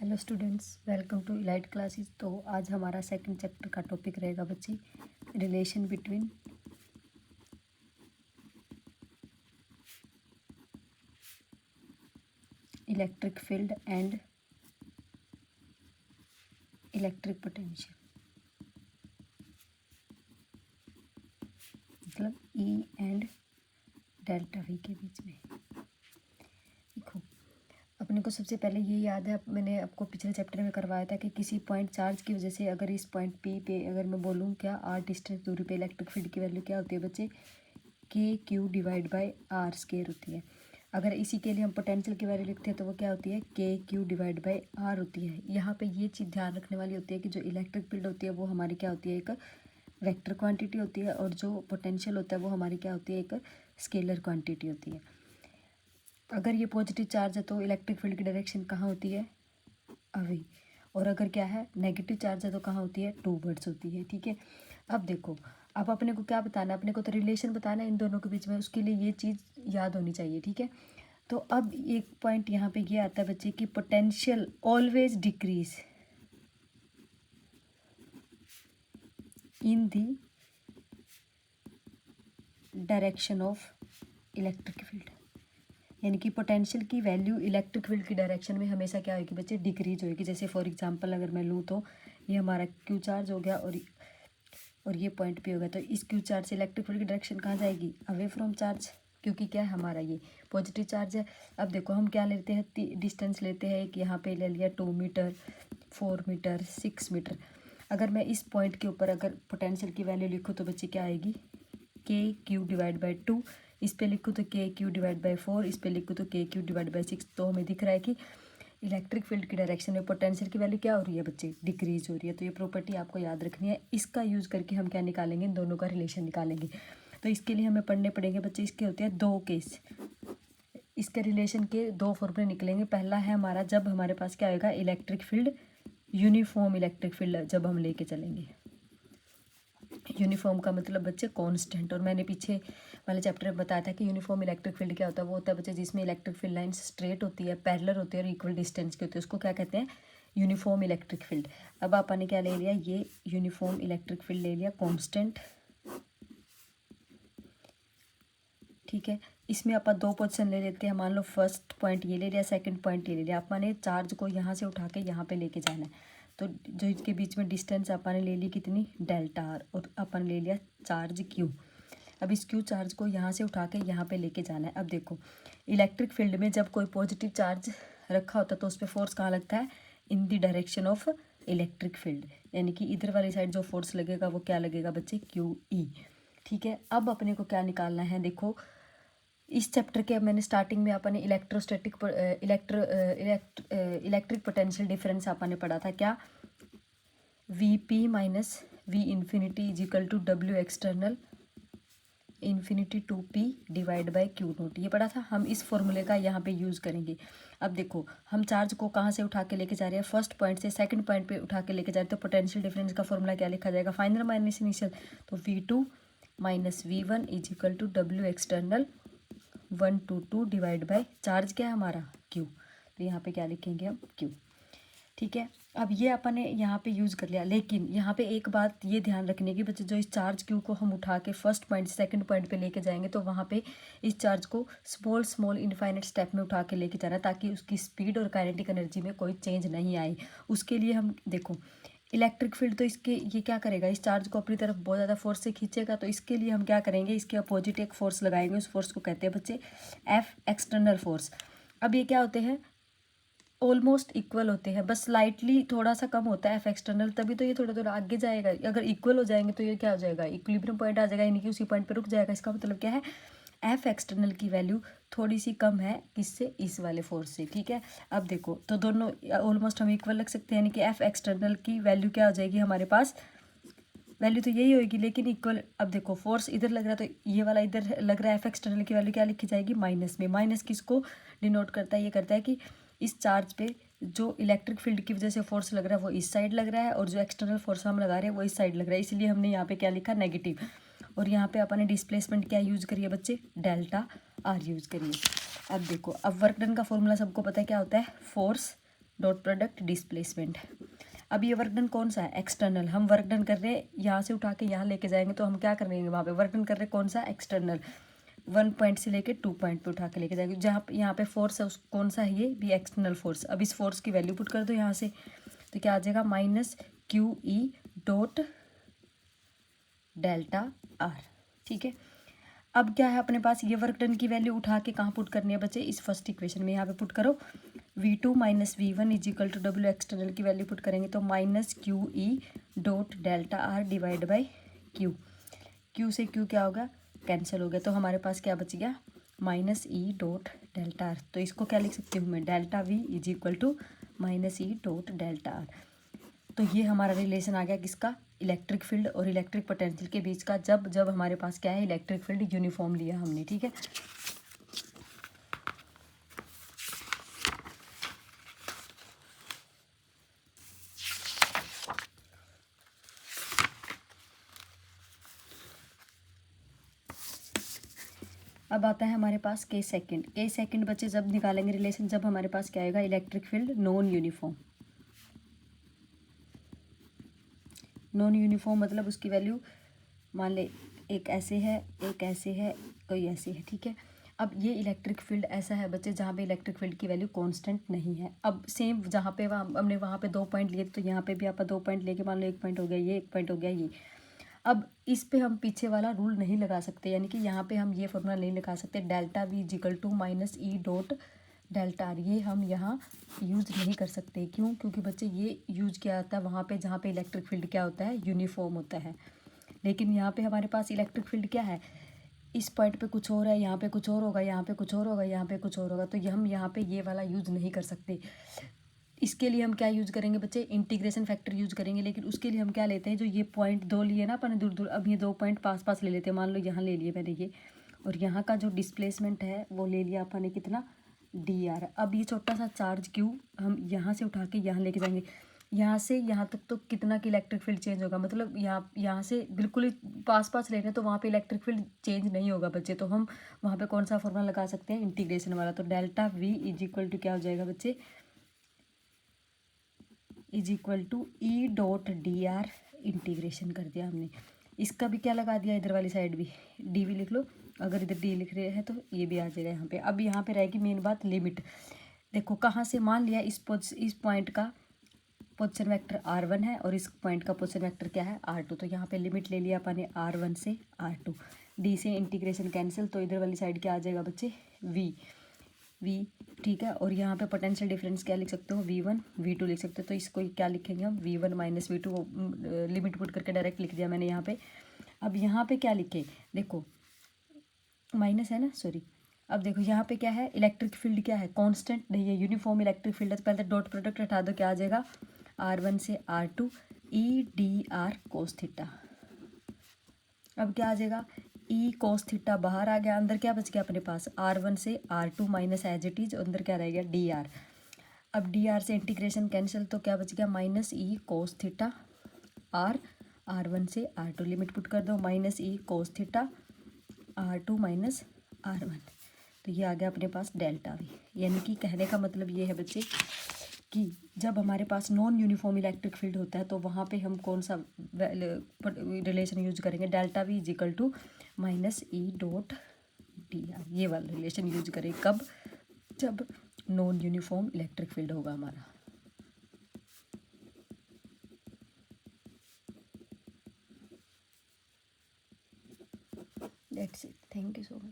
Hello students, welcome to elite classes. तो आज हमारा सेकंड चैप्टर का टॉपिक रहेगा बच्चे, relation between electric field and electric potential, मतलब ई एंड डेल्टा वी के बीच में। देखो, अपने को सबसे पहले ये याद है, मैंने आपको पिछले चैप्टर में करवाया था कि किसी पॉइंट चार्ज की वजह से अगर इस पॉइंट पी पे अगर मैं बोलूँ क्या आर डिस्टेंस दूरी पे इलेक्ट्रिक फील्ड की वैल्यू क्या होती है बच्चे, K Q divide by R square होती है। अगर इसी के लिए हम पोटेंशियल की वैल्यू लिखते हैं तो वो क्या होती है, के क्यू डिवाइड बाई आर होती है। यहाँ पे ये चीज़ ध्यान रखने वाली होती है कि जो इलेक्ट्रिक फील्ड होती है वो हमारी क्या होती है, एक वेक्टर क्वांटिटी होती है, और जो पोटेंशियल होता है वो हमारी क्या होती है, एक स्केलर क्वांटिटी होती है। अगर ये पॉजिटिव चार्ज है तो इलेक्ट्रिक फील्ड की डायरेक्शन कहाँ होती है, अवे, और अगर क्या है नेगेटिव चार्ज है तो कहाँ होती है, टूवर्ड्स होती है। ठीक है, अब देखो, अब अपने को क्या बताना है, अपने को तो रिलेशन बताना है इन दोनों के बीच में, उसके लिए ये चीज़ याद होनी चाहिए। ठीक है, तो अब एक पॉइंट यहाँ पे ये आता है बच्चे कि potential always decrease in the direction of electric field, यानी कि पोटेंशियल की वैल्यू इलेक्ट्रिक फील्ड की डायरेक्शन में हमेशा क्या होगी बच्चे, डिक्रीज होगी। जैसे फॉर एग्जांपल अगर मैं लूँ तो ये हमारा क्यू चार्ज हो गया और ये पॉइंट पे होगा, तो इस क्यू चार्ज से इलेक्ट्रिक फील्ड की डायरेक्शन कहाँ जाएगी, अवे फ्रॉम चार्ज, क्योंकि क्या है हमारा ये पॉजिटिव चार्ज है। अब देखो हम क्या लेते हैं, डिस्टेंस लेते हैं, एक यहाँ पे ले लिया 2 मीटर, 4 मीटर, 6 मीटर। अगर मैं इस पॉइंट के ऊपर अगर पोटेंशियल की वैल्यू लिखूँ तो बच्चे क्या आएगी, के क्यू डिवाइड बाई 2, इस पे लिखूँ तो के क्यू डिवाइड बाई 4, इस पे लिखूँ तो के क्यू डिवाइड बाई 6। तो हमें दिख रहा है कि इलेक्ट्रिक फील्ड की डायरेक्शन में पोटेंशियल की वैल्यू क्या हो रही है बच्चे, डिक्रीज हो रही है। तो ये प्रॉपर्टी आपको याद रखनी है, इसका यूज़ करके हम क्या निकालेंगे, इन दोनों का रिलेशन निकालेंगे। तो इसके लिए हमें पढ़ने पड़ेंगे बच्चे, इसके होते हैं दो केस, इसके रिलेशन के दो फॉर्मूले निकलेंगे। पहला है हमारा जब हमारे पास क्या होगा, electric field uniform electric field जब हम लेके चलेंगे। यूनिफॉर्म का मतलब बच्चे कांस्टेंट, और मैंने पीछे वाले चैप्टर में बताया था कि यूनिफॉर्म इलेक्ट्रिक फील्ड क्या होता है, वो होता है बच्चे जिसमें इलेक्ट्रिक फील्ड लाइन स्ट्रेट होती है, पैरेलल होती है और इक्वल डिस्टेंस की होती है, उसको क्या कहते हैं, यूनिफॉर्म इलेक्ट्रिक फील्ड। अब आपने ने क्या ले लिया, ये यूनिफॉर्म इलेक्ट्रिक फील्ड ले लिया कांस्टेंट। ठीक है, इसमें आप दो पोजीशन ले लेते हैं, मान लो फर्स्ट पॉइंट ये ले लिया, सेकंड पॉइंट ये ले लिया। आपने चार्ज को यहाँ से उठा के यहाँ पे लेके जाना है, तो जो इसके बीच में डिस्टेंस आपने ले ली कितनी, डेल्टा आर, और अपन ले लिया चार्ज क्यू। अब इस क्यू चार्ज को यहाँ से उठा के यहाँ पे लेके जाना है। अब देखो, इलेक्ट्रिक फील्ड में जब कोई पॉजिटिव चार्ज रखा होता है तो उस पर फोर्स कहाँ लगता है, in the direction of electric field, यानी कि इधर वाली साइड जो फोर्स लगेगा वो क्या लगेगा बच्चे, क्यू ई। ठीक है, अब अपने को क्या निकालना है, देखो इस चैप्टर के मैंने स्टार्टिंग में आपने इलेक्ट्रोस्टैटिक इलेक्ट्रिक पोटेंशियल डिफरेंस आपने पढ़ा था, क्या, V P minus V infinity is equal to W external infinity 2p divide by Q naught, ये पढ़ा था। हम इस फॉर्मूले का यहाँ पे यूज़ करेंगे। अब देखो हम चार्ज को कहाँ से उठा के लेके जा रहे हैं, फर्स्ट पॉइंट से सेकंड पॉइंट पे उठा के लेके जा रहे हैं, तो पोटेंशियल डिफरेंस का फॉर्मूला क्या लिखा जाएगा, फाइनल माइनस इनिशियल, तो v2 minus v1 is equal to W external 122 divide by charge क्या है हमारा, क्यू, तो यहाँ पे क्या लिखेंगे हम, क्यू। ठीक है, अब ये अपन ने यहाँ पे यूज़ कर लिया, लेकिन यहाँ पे एक बात ये ध्यान रखने की बच्चे, जो इस चार्ज क्यू को हम उठा के फर्स्ट पॉइंट से सेकंड पॉइंट पे लेके जाएंगे तो वहाँ पे इस चार्ज को स्मॉल स्मॉल इनफाइनाइट स्टेप में उठा के लेके जाना, ताकि उसकी स्पीड और काइनेटिक एनर्जी में कोई चेंज नहीं आए। उसके लिए हम देखो, इलेक्ट्रिक फील्ड तो इसके ये क्या करेगा, इस चार्ज को अपनी तरफ बहुत ज़्यादा फोर्स से खींचेगा, तो इसके लिए हम क्या करेंगे, इसके अपोजिट एक फोर्स लगाएंगे, उस फोर्स को कहते हैं बच्चे एफ एक्सटर्नल फोर्स। अब ये क्या होते हैं, ऑलमोस्ट इक्वल होते हैं, बस स्लाइटली थोड़ा सा कम होता है एफ एक्सटर्नल, तभी तो ये थोड़ा थोड़ा आगे जाएगा। अगर इक्वल हो जाएंगे तो ये क्या हो जाएगा, इक्विलिब्रियम पॉइंट आ जाएगा, यानी कि उसी पॉइंट पे रुक जाएगा। इसका मतलब क्या है, एफ एक्सटर्नल की वैल्यू थोड़ी सी कम है किससे, इस वाले फोर्स से। ठीक है, अब देखो तो दोनों ऑलमोस्ट हम इक्वल रख सकते हैं, यानी कि एफ एक्सटर्नल की वैल्यू क्या हो जाएगी हमारे पास, वैल्यू तो यही होगी लेकिन इक्वल। अब देखो फोर्स इधर लग रहा है तो ये वाला इधर लग रहा है, एफ एक्सटर्नल की वैल्यू क्या लिखी जाएगी, माइनस में। माइनस किसको डिनोट करता है, ये करता है कि इस चार्ज पे जो इलेक्ट्रिक फील्ड की वजह से फोर्स लग रहा है वो इस साइड लग रहा है, और जो एक्सटर्नल फोर्स हम लगा रहे हैं वो इस साइड लग रहा है, इसलिए हमने यहाँ पे क्या लिखा, नेगेटिव। और यहाँ पे अपने डिस्प्लेसमेंट क्या यूज़ करिए बच्चे, डेल्टा आर यूज़ करिए। अब देखो, अब वर्क डन का फॉर्मूला सबको पता है क्या होता है, फोर्स डॉट प्रोडक्ट डिस्प्लेसमेंट। अब ये वर्क डन कौन सा है, एक्सटर्नल। हम वर्क डन कर रहे हैं यहाँ से उठा के यहाँ लेके जाएंगे, तो हम क्या करेंगे वहाँ पे वर्क डन कर रहे हैं कौन सा, एक्सटर्नल। 1 पॉइंट से लेके 2 पॉइंट पे उठा के लेके जाएंगे। जहाँ पे यहाँ पे फोर्स है उस कौन सा है, ये भी एक्सटर्नल फोर्स। अब इस फोर्स की वैल्यू पुट कर दो यहाँ से, तो क्या आ जाएगा, minus Q E dot delta are. ठीक है, अब क्या है अपने पास, ये वर्क डन की वैल्यू उठा के कहाँ पुट करनी है बच्चे, इस फर्स्ट इक्वेशन में यहाँ पे पुट करो। V2 minus V1 is equal to W external की वैल्यू पुट करेंगे तो minus Q E dot delta R divide by Q. Q से क्यू क्या होगा, कैंसिल हो गया, तो हमारे पास क्या बच गया, minus E dot delta R. तो इसको क्या लिख सकती हूँ मैं, delta V is equal to minus E dot delta R. तो ये हमारा रिलेशन आ गया किसका, इलेक्ट्रिक फील्ड और इलेक्ट्रिक पोटेंशियल के बीच का, जब जब हमारे पास क्या है, इलेक्ट्रिक फील्ड यूनिफॉर्म लिया हमने। ठीक है, अब आता है हमारे पास केस सेकंड। केस सेकंड बच्चे जब निकालेंगे रिलेशन, जब हमारे पास क्या आएगा, electric field non uniform. Non uniform मतलब उसकी वैल्यू मान ले एक ऐसे है, एक ऐसे है, कोई ऐसे है। ठीक है, अब ये इलेक्ट्रिक फील्ड ऐसा है बच्चे जहाँ पे इलेक्ट्रिक फील्ड की वैल्यू कांस्टेंट नहीं है। अब सेम जहाँ पे हमने वहाँ पे 2 पॉइंट लिए, तो यहाँ पे भी आप 2 पॉइंट लेके मान लो 1 पॉइंट हो गया ये, 1 पॉइंट हो गया ये। अब इस पे हम पीछे वाला रूल नहीं लगा सकते, यानी कि यहाँ पे हम ये फॉर्मूला नहीं लगा सकते, delta V is equal to minus E dot delta R, ये हम यहाँ यूज नहीं कर सकते। क्यों, क्योंकि बच्चे ये यूज किया जाता है वहाँ पे जहाँ पे इलेक्ट्रिक फील्ड क्या होता है, यूनिफॉर्म होता है। लेकिन यहाँ पे हमारे पास इलेक्ट्रिक फील्ड क्या है, इस पॉइंट पे कुछ और है, यहाँ पे कुछ और होगा, यहाँ पे कुछ और होगा, यहाँ पे कुछ और होगा, तो ये हम यहाँ पे ये वाला यूज नहीं कर सकते। इसके लिए हम क्या यूज करेंगे बच्चे, इंटीग्रेशन फैक्टर यूज करेंगे। लेकिन उसके लिए हम क्या लेते हैं, जो ये पॉइंट 2 लिए ना अपन दूर दूर, अब ये 2 पॉइंट पास पास ले लेते हैं। मान लो यहाँ ले लिए मैंने ये, और यहाँ का जो डिस्प्लेसमेंट है वो ले लिया अपन ने कितना, डी आर। अब ये छोटा सा चार्ज क्यू हम यहाँ से उठा के यहाँ लेके जाएंगे, यहाँ से यहाँ तक तो कितना की इलेक्ट्रिक फील्ड चेंज होगा, मतलब यहाँ से बिल्कुल ही पास पास ले रहे हैं तो वहाँ पे इलेक्ट्रिक फील्ड चेंज नहीं होगा बच्चे। तो हम वहाँ पे कौन सा फॉर्मूला लगा सकते हैं, इंटीग्रेशन वाला। तो delta V is equal to क्या हो जाएगा बच्चे, is equal to E dot D R, integration कर दिया हमने। इसका भी क्या लगा दिया, इधर वाली साइड भी डी वी लिख लो, अगर इधर डी लिख रहे हैं तो ये भी आ जाएगा यहाँ पे। अब यहाँ पे रहेगी मेन बात, लिमिट। देखो कहाँ से मान लिया, इस पॉइंट का पोजीशन वेक्टर r1 है और इस पॉइंट का पोजीशन वेक्टर क्या है, r2। तो यहाँ पे लिमिट ले लिया अपन ने r1 से r2, d से इंटीग्रेशन कैंसिल, तो इधर वाली साइड क्या आ जाएगा बच्चे, v। ठीक है, और यहाँ पे पोटेंशियल डिफरेंस क्या लिख सकते हो, v1 v2 लिख सकते हो। तो इसको क्या लिखेंगे हम, v1 minus v2, limit put करके डायरेक्ट लिख दिया मैंने यहाँ पे। अब यहाँ पे क्या लिखे, देखो माइनस है ना, सॉरी। अब देखो यहाँ पे क्या है, इलेक्ट्रिक फील्ड क्या है, कांस्टेंट नहीं है, यूनिफॉर्म इलेक्ट्रिक फील्ड है। तो पहले डॉट प्रोडक्ट हटा दो, क्या आ जाएगा, r1 से r2 E D R cos theta. अब क्या आ जाएगा, ई कोस थीटा बाहर आ गया, अंदर क्या बच गया अपने पास, r1 से r2 minus as it is, अंदर क्या रह गया, डी आर। अब डी आर से इंटीग्रेशन कैंसिल, तो क्या बच गया, minus E cos theta r1 से r2, लिमिट पुट कर दो, minus E cos theta r2 minus r1। तो ये आ गया अपने पास डेल्टा वी। यानी कि कहने का मतलब ये है बच्चे कि जब हमारे पास नॉन यूनिफॉर्म इलेक्ट्रिक फील्ड होता है तो वहाँ पे हम कौन सा रिलेशन यूज करेंगे, delta V is equal to minus E dot D R, ये वाला रिलेशन यूज करें। कब, जब नॉन यूनिफॉर्म इलेक्ट्रिक फील्ड होगा हमारा। That's it, thank you so much.